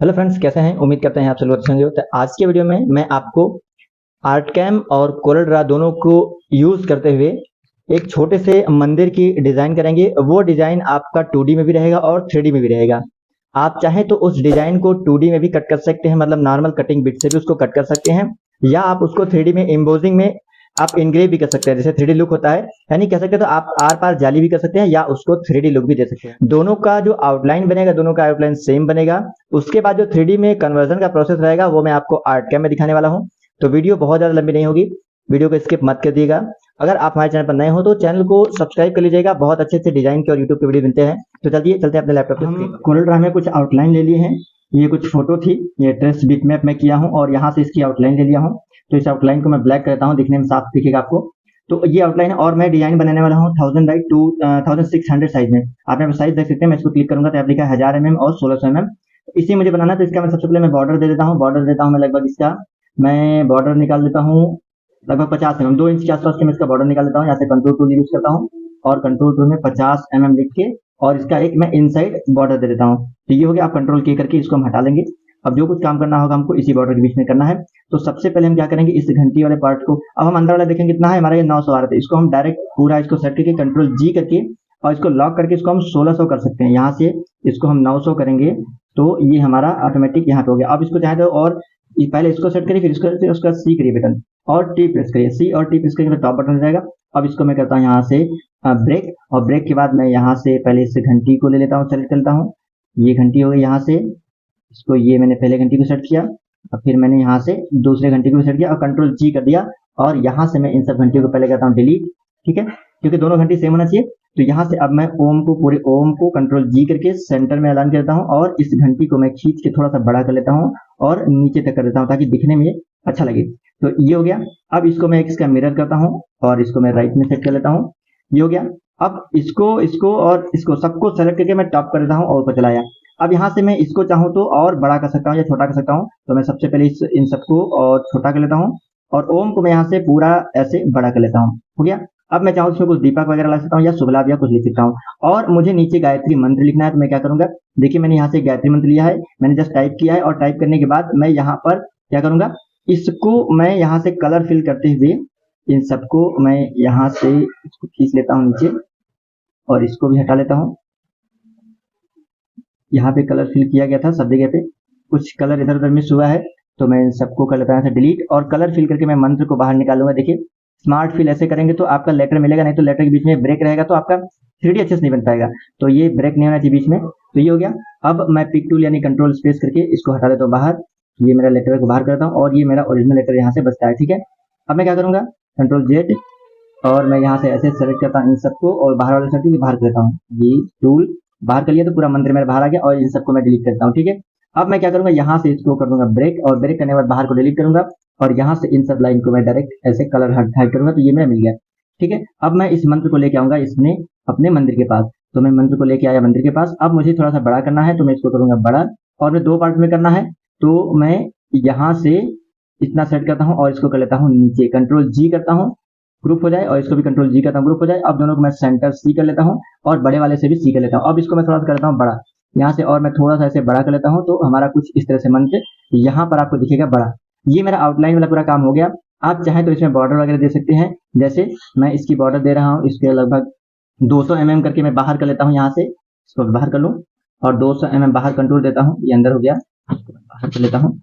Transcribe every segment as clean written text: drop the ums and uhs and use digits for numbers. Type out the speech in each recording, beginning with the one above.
Hello friends, कैसे हैं? उम्मीद करते हैं आप सब लोग अच्छे होंगे। तो आज के वीडियो में मैं आपको आर्टकैम और कोरल ड्रा दोनों को यूज़ करते हुए एक छोटे से मंदिर की डिज़ाइन करेंगे। वो डिज़ाइन आपका 2D में भी रहेगा और 3D में भी रहेगा। आप चाहें तो उस डिज़ाइन को 2D में भी कट कर सकते हैं, मतलब नॉर्मल कटिंग बिट से भी उसको कट कर सकते हैं, या आप उसको 3D में एम्बोजिंग में आप इनग्रेव भी कर सकते हैं, जैसे 3D लुक होता है। यानी कह सकते हैं तो आप आर पार जाली भी कर सकते हैं या उसको 3D लुक भी दे सकते हैं। दोनों का जो आउटलाइन बनेगा, दोनों का आउटलाइन सेम बनेगा। उसके बाद जो 3D में कन्वर्जन का प्रोसेस रहेगा वो मैं आपको आर्टकैम में दिखाने वाला हूँ। तो वीडियो बहुत ज़्यादा लंबी नहीं होगी, वीडियो को स्किप मत कर दिएगा। अगर आप हमारे चैनल पर नए हो तो चैनल को सब्सक्राइब कर लीजिएगा। बहुत अच्छे अच्छे डिजाइन के और यूट्यूब के वीडियो बनते हैं। तो चलिए चलते हैं अपने लैपटॉप पे। हम कोरल ड्रा में कुछ आउटलाइन ले लिए हैं। ये कुछ फोटो थी, ये ट्रेस बिट मैप में किया हूँ और यहाँ से इसकी आउटलाइन ले लिया हूँ। तो इस आउटलाइन को मैं ब्लैक करता हूँ, दिखने में साफ दिखेगा आपको। तो ये आउटलाइन है और मैं डिजाइन बनाने वाला हूँ 1600 साइज में। आप यहाँ पे साइज देख सकते हैं। मैं इसको क्लिक करूंगा तो यहाँ लिखा है 1000 mm और 1600 mm। इसी मुझे बनाना है। तो इसका मैं सबसे पहले मैं बॉर्डर दे देता हूँ। बॉर्डर देता हूँ मैं लगभग इसका, मैं बॉर्डर निकाल देता हूँ लगभग 50 mm, 2 इंच के आसपास के मैं इसका बॉर्डर निकाल देता हूँ। यहाँ से कंट्रोल टूल यूज करता हूँ और कंट्रोल टूल में 50 mm लिख के और इसका एक मैं इनसाइड बॉर्डर दे देता हूँ। तो ये हो गया। आप कंट्रोल के करके इसको हम हटा लेंगे। अब जो कुछ काम करना होगा हमको इसी बॉर्डर के बीच में करना है। तो सबसे पहले हम क्या करेंगे, इस घंटी वाले पार्ट को, अब हम अंदर वाला देखेंगे कितना है हमारा, ये 900 आ रहा था। इसको हम डायरेक्ट पूरा इसको सेट करके कंट्रोल जी करके और इसको लॉक करके इसको हम 1600 कर सकते हैं। यहाँ से इसको हम 900 करेंगे तो ये हमारा ऑटोमेटिक यहाँ पे हो गया। अब इसको चाहे तो और पहले इसको सेट करिए, फिर उसका सी करिए बटन और टी प्रेस करिए। सी और टी प्रेस करिए तो टॉप बटन हो जाएगा। अब इसको मैं करता हूँ यहाँ से ब्रेक, और ब्रेक के बाद मैं यहाँ से पहले इस घंटी को ले लेता हूँ, सेलेक्ट करता हूँ। ये घंटी हो गई यहाँ से, इसको ये मैंने पहले घंटी को सेट किया और फिर मैंने यहाँ से दूसरे घंटी को सेट किया और कंट्रोल जी कर दिया। और यहाँ से मैं इन सब घंटियों को पहले करता हूँ डिलीट, ठीक है, क्योंकि दोनों घंटी सेम होना चाहिए। तो यहाँ से अब मैं ओम को, पूरे ओम को कंट्रोल जी करके सेंटर में अलाइन करता हूँ और इस घंटी को मैं खींच के थोड़ा सा बड़ा कर लेता हूँ और नीचे तक कर देता हूँ ताकि दिखने में अच्छा लगे। तो ये हो गया। अब इसको मैं इसका मिरर करता हूँ और इसको मैं राइट में सेट कर लेता हूँ। ये हो गया। अब इसको और इसको सबको सेलेक्ट करके मैं टॉप कर देता हूँ और ऊपर चलाया। अब यहाँ से मैं इसको चाहूँ तो और बड़ा कर सकता हूँ या छोटा कर सकता हूँ। तो मैं सबसे पहले इन सबको और छोटा कर लेता हूँ और ओम को मैं यहाँ से पूरा ऐसे बड़ा कर लेता हूँ। हो गया। अब मैं चाहूँ इसमें कुछ दीपक वगैरह लगा सकता हूँ या शुभ लाभ या कुछ लिख सकता हूँ। और मुझे नीचे गायत्री मंत्र लिखना है। तो मैं क्या करूंगा, देखिए मैंने यहाँ से गायत्री मंत्र लिया है, मैंने जस्ट टाइप किया है और टाइप करने के बाद मैं यहाँ पर क्या करूंगा, इसको मैं यहाँ से कलर फिल करते हुए इन सबको मैं यहाँ से इसको खींच लेता हूँ नीचे और इसको भी हटा लेता हूँ। यहाँ पे कलर फिल किया गया था सब जगह पे, कुछ कलर इधर उधर मिस हुआ है तो मैं इन सबको कर लेता हूँ डिलीट और कलर फिल करके मैं मंत्र को बाहर निकालूंगा। देखिए स्मार्ट फिल ऐसे करेंगे तो आपका लेटर मिलेगा, नहीं तो लेटर के बीच में ब्रेक रहेगा तो आपका 3D अच्छे से नहीं बन पाएगा। तो ये ब्रेक नहीं होना चाहिए बीच में। तो ये हो गया। अब मैं पिक टूल यानी कंट्रोल स्पेस करके इसको हटा देता हूँ बाहर। ये मेरा लेटर को बाहर करता हूँ और ये मेरा ओरिजिनल लेटर यहाँ से बचता है, ठीक है। अब मैं क्या करूंगा, कंट्रोल जेड और मैं यहाँ से ऐसे सेलेक्ट करता हूँ इन सबको और बाहर वाले सर्किल बाहर कर देता हूँ। ये टूल बाहर कर लिया तो पूरा मंत्र मेरा बाहर आ गया और इन सबको मैं डिलीट करता हूँ, ठीक है। अब मैं क्या करूंगा, यहाँ से इसको कर दूंगा ब्रेक और ब्रेक करने के बाद बाहर को डिलीट करूंगा और यहाँ से इन सब लाइन को मैं डायरेक्ट ऐसे कलर हाइड करूंगा। तो ये मेरा मिल गया, ठीक है। अब मैं इस मंत्र को लेके आऊंगा इसमें अपने मंदिर के पास। तो मैं मंत्र को लेके आया मंदिर के पास। अब मुझे थोड़ा सा बड़ा करना है तो मैं इसको करूंगा बड़ा और मैं 2 पार्ट में करना है। तो मैं यहाँ से इतना सेट करता हूँ और इसको कर लेता हूँ नीचे, कंट्रोल जी करता हूँ, ग्रुप हो जाए, और इसको भी कंट्रोल जी करता हूँ, ग्रुप हो जाए। अब दोनों को मैं सेंटर सी कर लेता हूँ और बड़े वाले से भी सी कर लेता हूँ। अब इसको मैं थोड़ा सा करता हूँ बड़ा यहाँ से और मैं थोड़ा सा ऐसे बड़ा कर लेता हूँ। तो हमारा कुछ इस तरह से मंत्र यहाँ पर आपको दिखेगा बड़ा। ये मेरा आउटलाइन वाला पूरा काम हो गया। आप चाहें तो इसमें बॉर्डर वगैरह दे सकते हैं, जैसे मैं इसकी बॉर्डर दे रहा हूँ, इसके लगभग 200 mm करके मैं बाहर कर लेता हूँ। यहाँ से इसको बाहर कर लूँ और 200 mm बाहर कंट्रोल देता हूँ, ये अंदर हो गया, इसको बाहर कर लेता हूँ,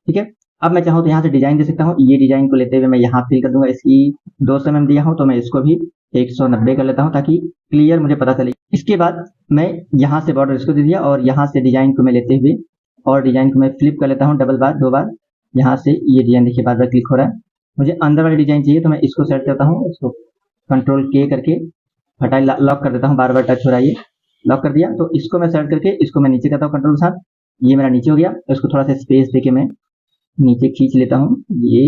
ठीक है। अब मैं चाहूँ तो यहाँ से डिजाइन दे सकता हूँ। ये डिजाइन को लेते हुए मैं यहाँ फिल कर दूंगा। इसकी 200 mm दिया हूँ तो मैं इसको भी 190 कर लेता हूँ ताकि क्लियर मुझे पता चले। इसके बाद मैं यहाँ से बॉर्डर इसको दे दिया और यहाँ से डिजाइन को मैं लेते हुए और डिजाइन को मैं फ्लिप कर लेता हूँ डबल बार, 2 बार। यहाँ से ये डिजाइन देखिए बार बार क्लिक हो रहा है। मुझे अंदर वाली डिजाइन चाहिए तो मैं इसको सेट करता हूँ, इसको कंट्रोल के करके हटाई लॉक कर देता हूँ, बार बार टच हो रहा है, ये लॉक कर दिया। तो इसको मैं सेट करके इसको मैं नीचे करता हूँ कंट्रोल के साथ, ये मेरा नीचे हो गया। इसको थोड़ा सा स्पेस देके मैं नीचे खींच लेता हूँ, ये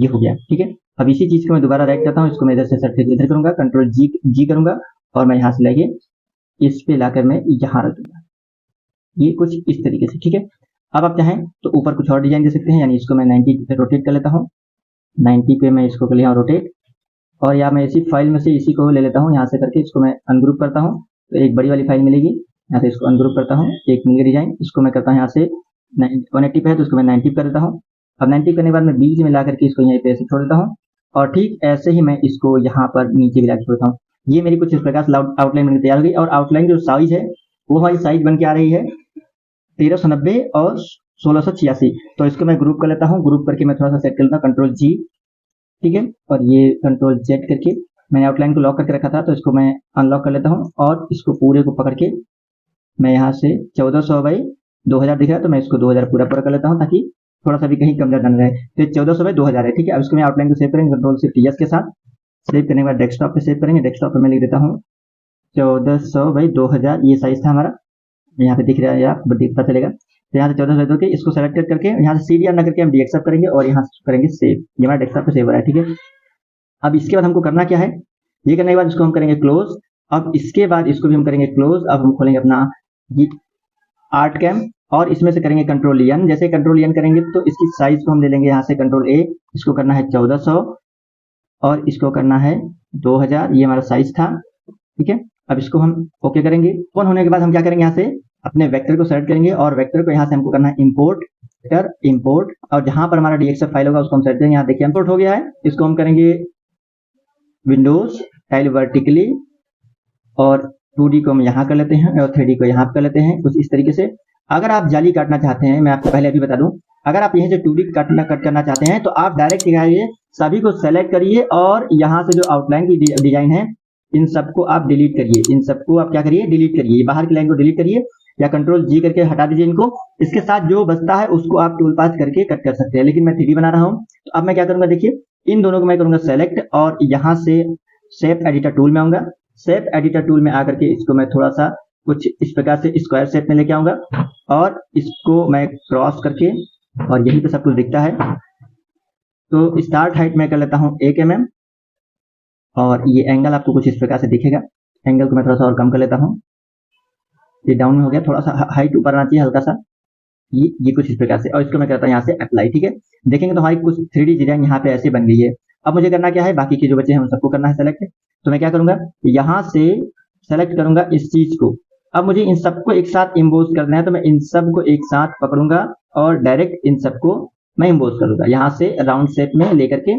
हो गया, ठीक है। अब इसी चीज को मैं दोबारा राइट करता हूँ, इसको मैं इधर से सेट करके इधर करूंगा, कंट्रोल जी करूंगा और मैं यहाँ से लाके इस पे लाकर मैं यहाँ रख दूंगा, ये कुछ इस तरीके से, ठीक है। अब आप चाहें तो ऊपर कुछ और डिजाइन दे सकते हैं, यानी इसको मैं 90 पे रोटेट कर लेता हूँ, 90 पे मैं इसको कर लिया रोटेट और या मैं इसी फाइल में से इसी को ले लेता हूँ, यहाँ से करके इसको मैं अनग्रुप करता हूँ तो एक बड़ी वाली फाइल मिलेगी। यहाँ से इसको अनग्रुप करता हूँ, एक मिल गया डिजाइन। इसको मैं करता हूँ यहाँ से 180 पे है तो इसको मैं 90 कर देता हूँ। अब 90 करने के बाद मैं बीच में ला करके इसको यहीं पे ऐसे छोड़ देता हूँ और ठीक ऐसे ही मैं इसको यहाँ पर नीचे भी ला के छोड़ता हूँ। ये मेरी कुछ इस प्रकार से आउटलाइन बनकर तैयार हो गई और आउटलाइन जो साइज है वो हमारी साइज बन के आ रही है 1390 और 1686। तो इसको मैं ग्रुप कर लेता हूँ। ग्रुप करके मैं थोड़ा सा सेट कर लेता हूँ, कंट्रोल जी, ठीक है, और ये कंट्रोल जेड करके मैंने आउटलाइन को लॉक करके रखा था तो इसको मैं अनलॉक कर लेता हूँ और इसको पूरे को पकड़ के मैं यहाँ से 1400 बाई 2000 दिख रहा है तो मैं इसको 2000 पूरा कर लेता हूँ ताकि थोड़ा सा भी कहीं कम ज्यादा न रहे। तो 1400 बाई 2000 है, ठीक है। अब इसको मैं आउटलाइन को सेव करेंगे, कंट्रोल शिफ्ट एस के साथ सेव करने के बाद डेस्कटॉप पे सेव करेंगे। डेस्कटॉप पे मैं लिख देता हूँ 1400 बाई 2000, ये साइज था हमारा, यहाँ पे दिख रहा है, आप पता चलेगा। तो यहाँ से 1400 बाई 2 इसको सेलेक्ट करके यहाँ से सीरियल न करके हम डीएक्सएफ करेंगे और यहाँ करेंगे सेव। ये हमारा डेस्कटॉप पे सेव हो रहा है, ठीक है। अब इसके बाद हमको करना क्या है, ये करने के बाद इसको हम करेंगे क्लोज। अब इसके बाद इसको भी हम करेंगे क्लोज। अब हम खोलेंगे अपना ये आर्ट कैम और इसमें से करेंगे कंट्रोल एन। जैसे कंट्रोल एन करेंगे तो इसकी साइज को हम ले लेंगे यहाँ से कंट्रोल ए, इसको करना है 1400 और इसको करना है 2000, ये हमारा साइज था, ठीक है। अब इसको हम ओके करेंगे। ओपन होने के बाद हम क्या करेंगे, यहाँ से अपने वेक्टर को सेलेक्ट करेंगे और वेक्टर को यहाँ से हमको करना है इंपोर्ट और जहां पर हमारा डीएक्सएफ फाइल होगा उसको हम सेलेक्ट करेंगे। यहाँ देखिए इंपोर्ट हो गया है। इसको हम करेंगे विंडोज टाइल वर्टिकली और 2D को हम यहाँ कर लेते हैं और 3D को यहाँ कर लेते हैं, कुछ इस तरीके से। अगर आप जाली काटना चाहते हैं, मैं आपको पहले अभी बता दूं, अगर आप यहीं से 2D कट करना चाहते हैं तो आप डायरेक्ट आइए, सभी को सेलेक्ट करिए और यहाँ से जो आउटलाइन की डिजाइन है इन सबको आप डिलीट करिए। इन सबको आप क्या करिए, डिलीट करिए, बाहर की लाइन को डिलीट करिए या कंट्रोल जी करके हटा दीजिए इनको। इसके साथ जो बचता है उसको आप टूल पास करके कट कर सकते हैं, लेकिन मैं 3D बना रहा हूँ। तो अब मैं क्या करूंगा, देखिए इन दोनों को मैं करूंगा सेलेक्ट और यहाँ से शेप एडिटर टूल में आऊंगा। शेप एडिटर टूल में आकर के इसको मैं थोड़ा सा कुछ इस प्रकार से स्क्वायर शेप में लेके आऊंगा और इसको मैं क्रॉस करके और यहीं पे सब कुछ दिखता है। तो स्टार्ट हाइट में कर लेता हूँ 1 mm और ये एंगल आपको कुछ इस प्रकार से दिखेगा। एंगल को मैं थोड़ा सा और कम कर लेता हूँ, ये डाउन में हो गया, थोड़ा सा हाइट ऊपर आना चाहिए हल्का सा, ये कुछ इस प्रकार से। और इसको मैं करता हूँ यहाँ से अप्लाई, ठीक है। देखेंगे तो हमारी कुछ 3D डिजाइन यहाँ पे ऐसे बन गई है। अब मुझे करना क्या है, बाकी के जो बच्चे हैं उन सबको करना है सेलेक्ट। तो मैं क्या करूंगा, यहाँ से सेलेक्ट करूंगा इस चीज को। अब मुझे इन सबको एक साथ इम्बोज करना है तो मैं इन सबको एक साथ पकड़ूंगा और डायरेक्ट इन सबको मैं इम्बोज करूंगा यहाँ से राउंड शेप में लेकर के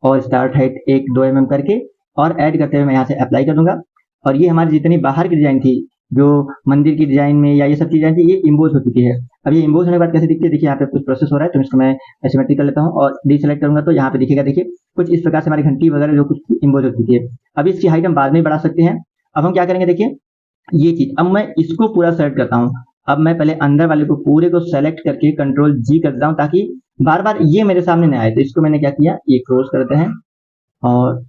और स्टार्ट हाइट 1-2 mm करके और ऐड करते हुए मैं यहाँ से अप्लाई कर दूंगा। और ये हमारी जितनी बाहर की डिजाइन थी, जो मंदिर की डिजाइन में या ये सब डिजाइन थी, ये इम्बोज हो चुकी है। अब ये इम्बोज होने के बाद कैसे दिखती है, देखिए यहाँ पे कुछ प्रोसेस हो रहा है तो इसको मैं एसिमेट्रिक कर लेता हूँ और डीसेलेक्ट करूंगा तो यहाँ पे दिखेगा, देखिए कुछ इस प्रकार से हमारी घंटी वगैरह जो कुछ इम्बोज हो चुकी है। अब इसकी हाइट हम बाद में बढ़ा सकते हैं। अब हम क्या करेंगे, देखिए ये चीज, अब मैं इसको पूरा सेलेक्ट करता हूँ। अब मैं पहले अंदर वाले को पूरे को सेलेक्ट करके कंट्रोल जी कर देता हूँ ताकि बार बार ये मेरे सामने न आए। तो इसको मैंने क्या किया, ये क्रॉस करते हैं और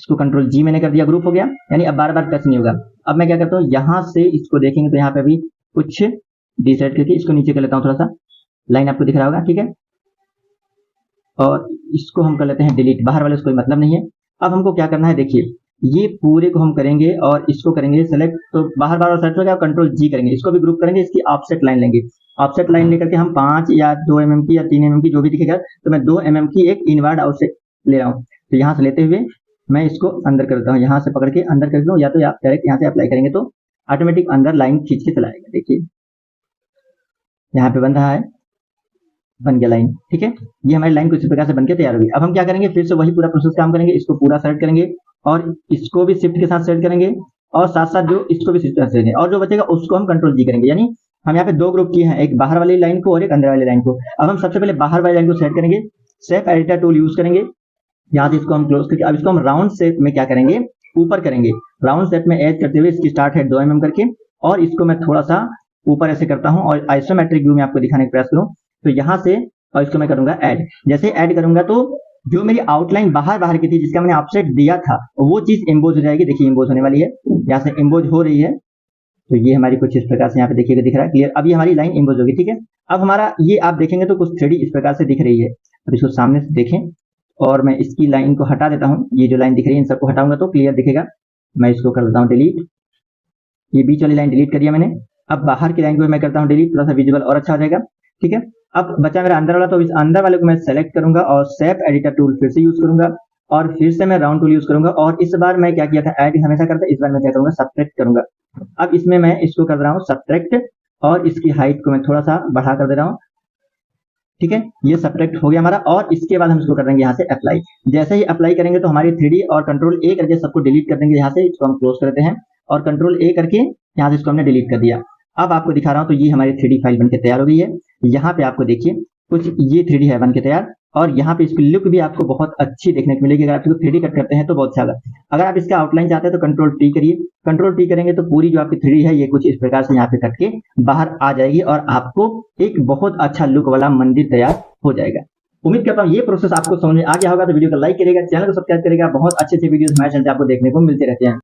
इसको कंट्रोल जी मैंने कर दिया, ग्रुप हो गया, यानी अब बार बार टच नहीं होगा। अब मैं क्या करता हूँ, यहाँ से इसको देखेंगे तो यहाँ पे भी कुछ डिसाइड करके इसको नीचे कर लेता हूँ, थोड़ा सा लाइन आपको दिख रहा होगा, ठीक है। और इसको हम कर लेते हैं डिलीट, बाहर वाले से कोई मतलब नहीं है। अब हमको क्या करना है, देखिए ये पूरे को हम करेंगे और इसको करेंगे सेलेक्ट, तो बाहर बार सेलेक्ट हो गया, कंट्रोल जी करेंगे, इसको भी ग्रुप करेंगे, इसकी ऑफसेट लाइन लेंगे। ऑफसेट लाइन लेकर के हम 5 या 2 mm की या 3 mm की जो भी दिखेगा, तो मैं 2 mm की एक इनवर्ड आउटसेट ले रहा हूँ। तो यहाँ से लेते हुए मैं इसको अंदर कर देता हूँ, यहाँ से पकड़ के अंदर कर देता हूँ, या तो आप डायरेक्ट यहाँ से अप्लाई करेंगे तो ऑटोमेटिक अंदर लाइन खींच के चलाएगा। देखिए यहाँ पे बन रहा है, बन गया लाइन, ठीक है। ये हमारी लाइन कुछ प्रकार से बनके तैयार होगी। अब हम क्या करेंगे, फिर से वही पूरा प्रोसेस काम करेंगे, इसको पूरा सेलेक्ट करेंगे और इसको भी शिफ्ट के साथ सेलेक्ट करेंगे और साथ साथ जो इसको भी शिफ्ट करेंगे और जो बचेगा उसको हम कंट्रोल जी करेंगे। यानी हम यहाँ पे 2 ग्रुप किए हैं, एक बाहर वाली लाइन को और एक अंदर वाली लाइन को। अब हम सबसे पहले बाहर वाली लाइन को सेलेक्ट करेंगे, शेप एडिटर टूल यूज करेंगे, यहाँ से इसको हम क्लोज करके अब इसको हम राउंड शेप में क्या करेंगे, ऊपर करेंगे। राउंड शेप में एड करते हुए इसकी स्टार्ट है 2 mm करके और इसको मैं थोड़ा सा ऊपर ऐसे करता हूँ और आइसोमेट्रिक व्यू में आपको दिखाने का प्रयास करूँ। तो यहाँ से और इसको मैं करूंगा ऐड। जैसे ऐड करूंगा तो जो मेरी आउटलाइन बाहर की थी, जिसका मैंने ऑफसेट दिया था, वो चीज इम्बोज हो जाएगी। देखिए इम्बोज होने वाली है, यहाँ से इम्बोज हो रही है। तो ये हमारी कुछ इस प्रकार से यहाँ पे देखिएगा, दिख रहा है क्लियर। अब ये हमारी लाइन इम्बोज होगी, ठीक है। अब हमारा ये आप देखेंगे तो कुछ 3D इस प्रकार से दिख रही है। अब इसको सामने से देखें और मैं इसकी लाइन को हटा देता हूँ, ये जो लाइन दिख रही है इन सबको हटाऊंगा तो क्लियर दिखेगा। मैं इसको कर देता हूँ डिलीट, ये बीच वाली लाइन डिलीट कर दिया मैंने। अब बाहर की लाइन को मैं करता हूँ डिलीट, थोड़ा सा विजुअल और अच्छा हो जाएगा, ठीक है। अब बचा मेरा अंदर वाला, तो इस अंदर वाले को मैं सेलेक्ट करूंगा और शेप एडिटर टूल फिर से यूज करूंगा और फिर से मैं राउंड टूल यूज करूंगा और इस बार मैं क्या किया था, ऐड हमेशा करता, इस बार मैं क्या करूंगा, सब्ट्रैक्ट करूंगा। अब इसमें मैं इसको कर रहा हूँ सब्ट्रैक्ट और इसकी हाइट को मैं थोड़ा सा बढ़ा कर दे रहा हूँ। ठीक है, ये सब्ट्रैक्ट हो गया हमारा और इसके बाद हम इसको कर देंगे यहाँ से अप्लाई। जैसे ही अप्लाई करेंगे तो हमारी 3D और कंट्रोल ए करके सबको डिलीट कर देंगे। यहाँ से इसको हम क्लोज करते हैं और कंट्रोल ए करके यहाँ से इसको हमने डिलीट कर दिया। अब आपको दिखा रहा हूँ तो ये हमारी 3D फाइल बनके तैयार हो गई है। यहाँ पे आपको देखिए कुछ ये 3D है बनके तैयार और यहाँ पे इसकी लुक भी आपको बहुत अच्छी देखने को मिलेगी। अगर आप इसको 3D कट करते हैं तो बहुत अच्छा लगा। अगर आप इसका आउटलाइन चाहते हैं तो कंट्रोल टी करिए, कंट्रोल टी करेंगे तो पूरी जो आपकी 3D है ये कुछ इस प्रकार से यहाँ पे कट के बाहर आ जाएगी और आपको एक बहुत अच्छा लुक वाला मंदिर तैयार हो जाएगा। उम्मीद करता हूँ ये प्रोसेस आपको समझ में आ गया होगा। तो वीडियो को लाइक करिएगा, चैनल को सब्सक्राइब करिएगा। बहुत अच्छे वीडियोस हमारे चैनल पे आपको देखने को मिलते रहते हैं।